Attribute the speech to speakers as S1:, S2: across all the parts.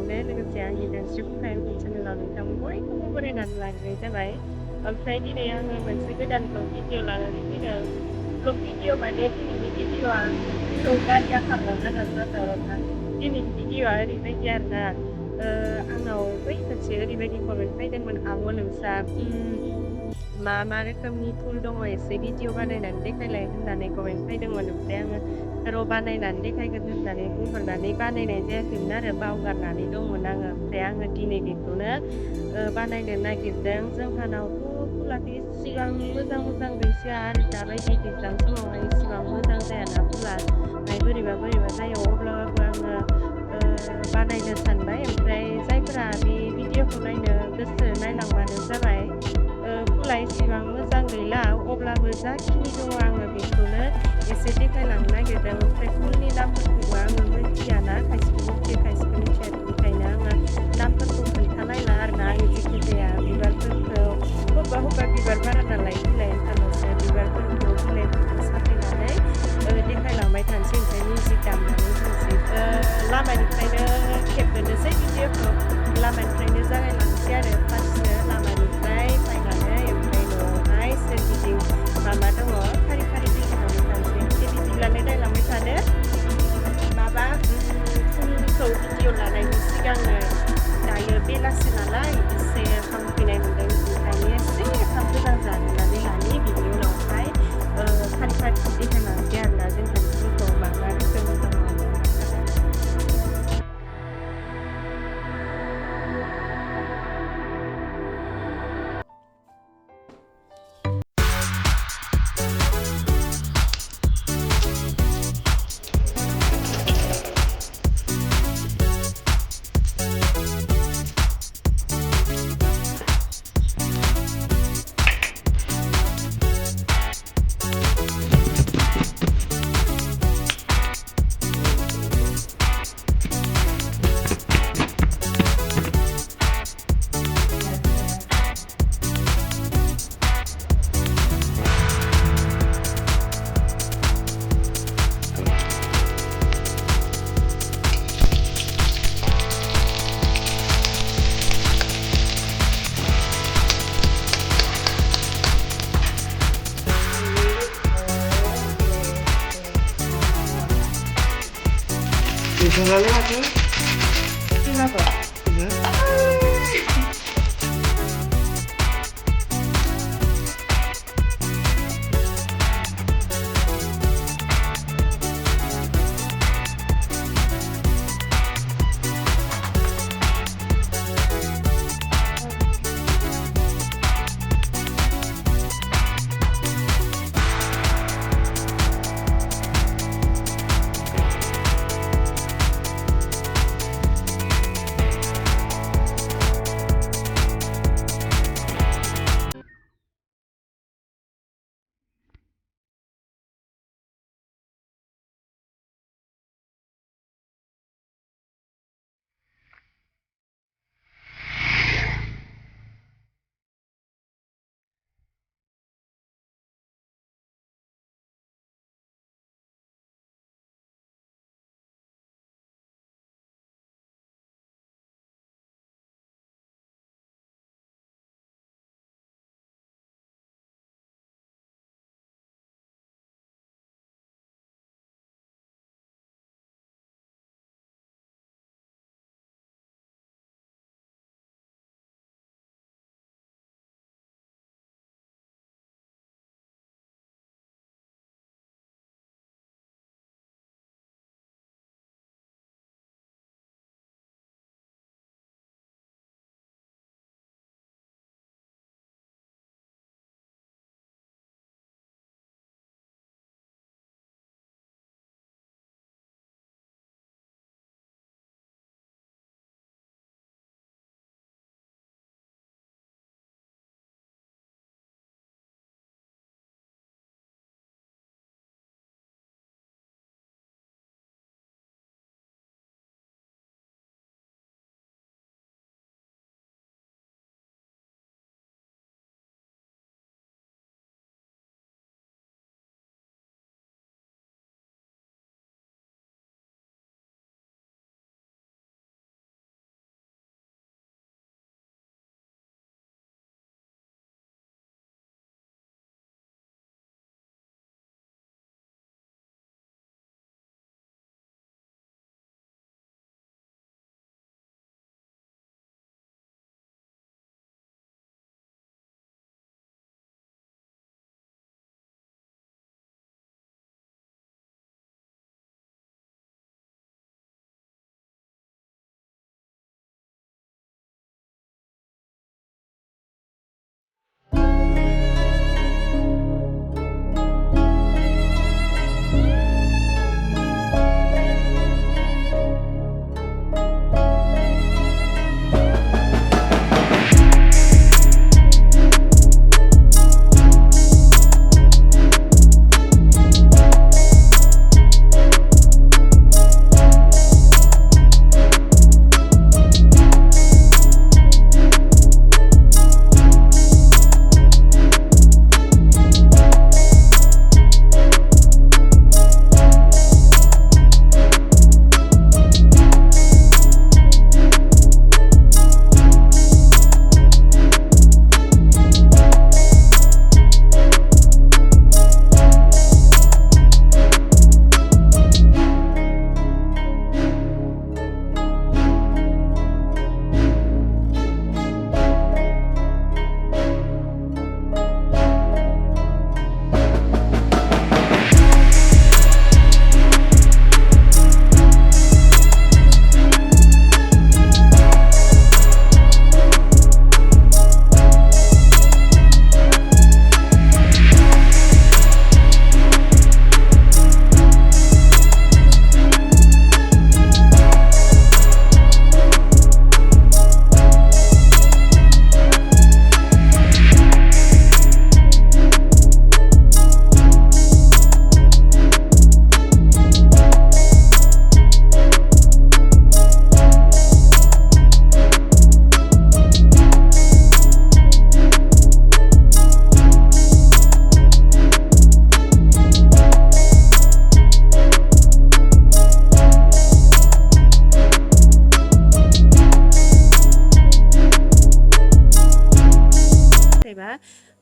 S1: channelआवनो लोगोसे आंनि दानस्रि बुंनाय चेनेलाव नोंथांखौ बयखौबो बरायनानै लाग्रोनाय जाबाय। ओमफ्राय दिनै आङो मोनसे गोदान ब्लग भिडिअ लानानै फैदों। ब्लग भिडिअ माने दिनैनि भिडिअआ नोंखौ गारिया खालामनो नाजादों। दिनैनि भिडिअआ ओरैबायदि आरोना आंनाव बै मोनसे ओरैबायदि कमेन्ट फैदोंमोन आब' नोंसा मा रोखोमनि टुल दङ एसे भिडिअ बानायनानै देखायलाय होननानै कमेन्ट फैदोंमोन। ओमफ्राय आङो र' बानायनानै देखायगोन होननानै बुंहरनानै बानायनाय जायाखैमोन आरो बावगारनानै दंमोन आङो। ओमफ्राय आङो दिनै बेखौनो बानायनो नागिरदों। जोंहानावथ' फुलाथ' इसिबां मोजां गैसोआ आरो दाबायदि दैज्लां समावहाय इसिबां मोजां जायाना फुला माय बोरैबा जायो। अब्लाबो आङो बानायनो सानबाय। ओमफ्राय जायफोरा बे भिडिअखौ नायनो गोसो नायलांबानो जाबाय। फुला इसिबां मोजां गैला अब्लाबो जाखिनि दङ आङो बेखौनो एसे देखायलांनो नागिरदों। ओमफ्राय फुलनि नामफोरखौबो आङो मिथियाना, खायसेखौ मिथियो खायसेखौ मिथिया, बेनिखायनो आङो नामफोरखौ खोन्थालायला आरोना। आङो जिखि जाया बिबारफोरखौ बबेबा बिबार बारा नालाय बिलाइ ओंखारनायसो बिबारफोरखौ बिलाइफोरखौ साफायनानै देखायलांबाय थानोसै। ओमफ्राय मिउजिक दामनानै होनोसै। लामानिफ्रायनो खेबनोसै भिडिअखौ लामानिफ्रायनो जागायलांसै आरो फार्स्टनो लामानिफ्राय फैनानै ओमफ्राय न'आवहाय सोरगिदिं मा दङ फारि देखायलांबाय थानोसै। दे बिदिब्लालाय नायलांबाय थादो। माबा फुलखौ भिडिअ लानायनि सिगांनो दायो बेलासि नालाय एसे ओंखाम उखैनाय मोनदों, बेनिखायनो एसे ओंखाम गोजां जाग्रोनानै लानि बिनि उनावहाय फारि देखायलांसै आरोना जोंहानि फुलखौ मा रोखोमनि दङ।
S2: Disengaja aku?
S1: Kenapa?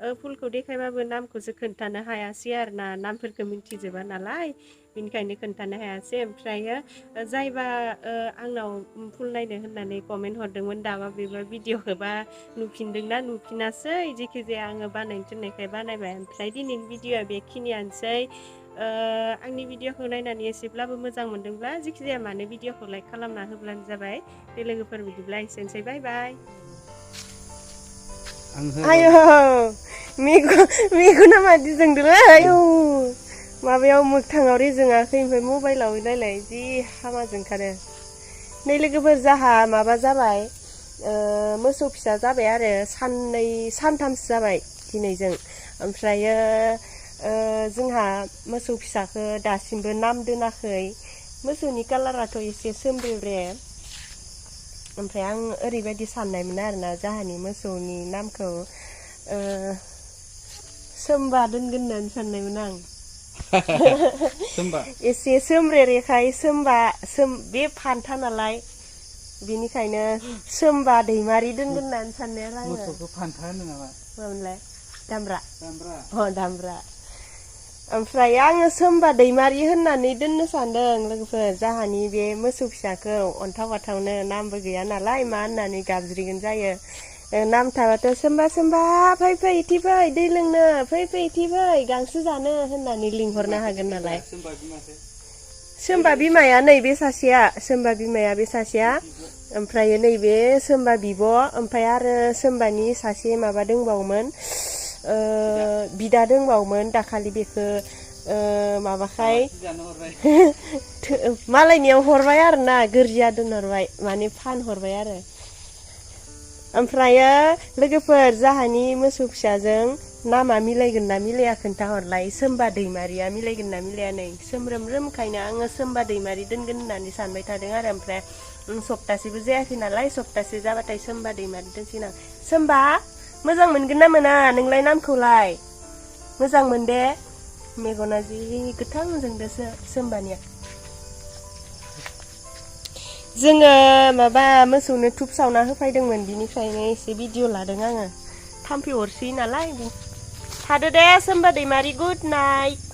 S1: फुलखौ देखायबाबो नामखौसो खोन्थानो हायासै आरोना नामफोरखौ मिन्थिजोबा नालाय बेनिखायनो खोन्थानो हायासै ओमफ्रायो जायबा आंनाव फुल नायनो होननानै कमेन्ट हरदोंमोन दाबा बेबा भिडिअखौबा नुफिनदोंना नुफिनासै जेखिजाया आङो बानायनो थिननायखाय बानायबाय ओमफ्राय दिनैनि भिडिअआ बेखिनियानोसै आंनि भिडिअखौ नायनानै एसेब्लाबो मोजां मोनदोंब्ला जेखिजाया मानो भिडिअखौ लाइक खालामना होब्लानो जाबाय दे लोगोफोर बिदिब्ला एसेनोसै बाय बाय आयो मेगना मादि जोंदोंलै आयौ माबायाव मोगथाङाव रेजेङाखै ओमफ्राय मबाइलाव नायलाय जि हामा जोंखारो नै लोगोफोर जाहा माबा जाबाय मोसौ फिसा जाबाय आरो सानथामसो जाबाय दिनैजों ओमफ्रायो जोंहा मोसौ फिसाखौ दासिमबो नाम दोनाखै मोसौनि कालाराथ' एसे सोमब्रे ओमफ्राय आं ओरैबायदि साननायमोन आरोना जाहानि मोसौनि नामखौ सोमबा दोनगोन होननानै साननायमोन आं एसे सोमब्रेरेखाय बे फान्था नालाय बेनिखायनो सोमबा दैमारि दोनगोन होननानै साननाय आरो आङो मोसौखौ फान्था होनो नामा मामोनलाय दामब्रा ओमफ्राय आङो सोमबा दैमारि होननानै दोननो सानदों लोगोफोर जाहानि बे मोसौ फिसाखौ अन्थाव बाथावनो नामबो गैया नालाय मा होननानै गाबज्रिगोन जायो नाम थाबाथ' सोमबा फै इथि फै दै लोंनो फै इथि फै गांसो जानो होननानै लिंहरनो हागोन नालाय सोमबा बिमाया नैबे सासेया सोमबा बिमाया बे सासेया ओमफ्राय नैबे सोमबा बिब' ओमफ्राय आरो सोमबानि सासे माबा दंबावोमोन बिदा दंबावोमोन दाखालि बेखौ माबाखाय मालायनियाव हरबाय आरोना गोरजिया दोनहरबाय माने फानहरबाय आरो ओमफ्रायो लोगोफोर जाहानि मोसौ फिसाजों नामा मिलायगोन ना मिलाया खोन्थाहरलाय सोमबा दैमारिया मिलायगोन ना मिलाया नै सोमब्रोमखायनो आङो सोमबा दैमारि दोनगोन होननानै सानबाय थादों आरो ओमफ्राय सप्तासेबो जायाखै नालाय सप्तासे जाबाथाय सोमबा दैमारि दोनसिगोन आं सोमबा मोजां मोनगोन ना मोना नोंलाय नामखौलाय मोजां मोनदे मेगना जि गोथां जोंदोसो सोमबानिया जोङो माबा मोसौनो धुप सावना होफैदोंमोन बिनिफ्रायनो एसे भिडिअ लादों आङो थाम्फै अरसोयो नालाय थादो दे सोमबा दैमारि गुड नाइट